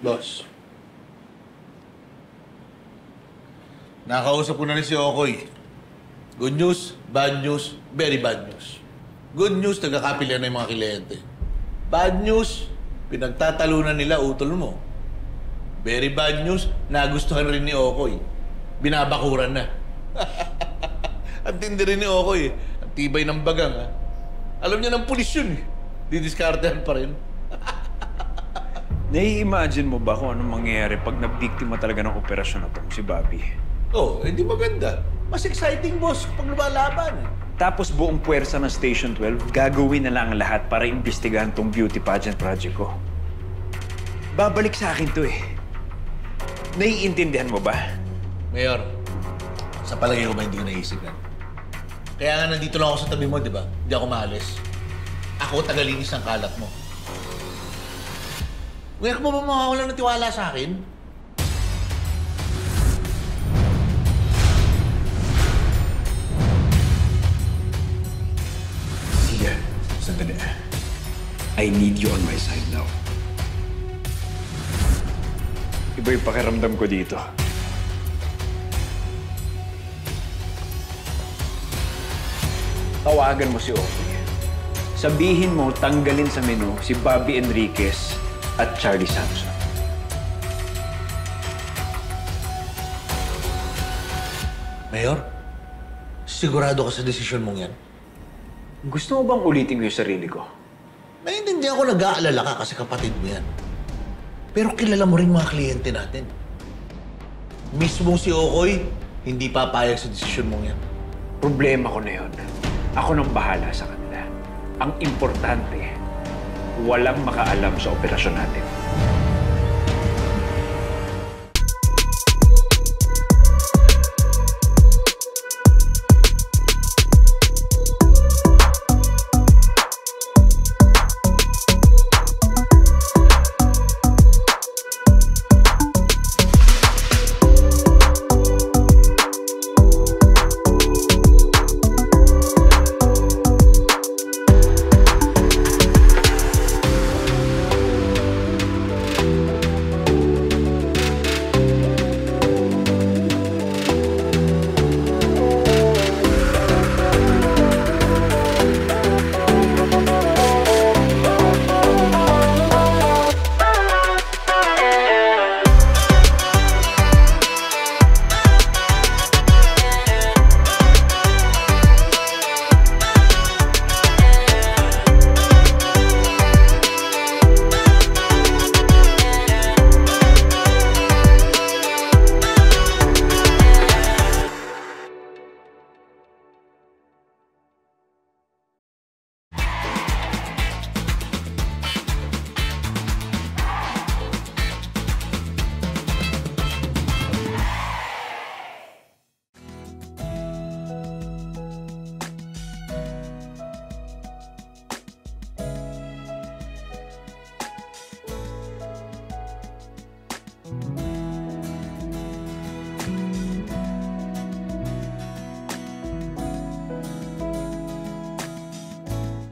Boss. Nakausap ko na rin si Okoy. Good news, bad news, very bad news. Good news, nagkakapila na yung mga kliyente. Bad news, pinagtatalunan nila utol mo. Very bad news, nagustuhan rin ni Okoy. Binabakuran na. Ang tindi rin ni Okoy. Ang tibay ng bagang, ha? Alam niya ng pulis yun, eh. Didiskartehan pa rin. Nai-imagine mo ba kung anong mangyayari pag nabiktima talaga ng operasyon na to si Bobby? Oh, hindi maganda. Mas exciting, boss, kapag lumalaban. Tapos buong puwersa ng Station 12, gagawin na lang ang lahat para imbestigahan tong beauty pageant project ko. Babalik sa akin to eh. Naiintindihan mo ba? Mayor, sa palagay ko ba hindi ko naisip yan? Kaya nga nandito lang ako sa tabi mo, di ba? Hindi ako maalis. Ako tagalinis ng kalat mo. Ngayon mo ba makawalan ng tiwala sa akin? Sige, sandali. I need you on my side now. Iba yung pakiramdam ko dito. Tawagan mo si Okoy. Sabihin mo, tanggalin sa menu si Bobby Enriquez at Charlie Samson. Mayor, sigurado ka sa desisyon mong yan? Gusto mo bang ulitin ko yung sarili ko? Naiintindihan ko nag-aalala ka kasi kapatid mo yan. Pero kilala mo rin mga kliyente natin. Mismo si Okoy, hindi papayag sa desisyon mong yan. Problema ko na yun. Ako nang bahala sa kanila. Ang importante, walang makaalam sa operasyon natin.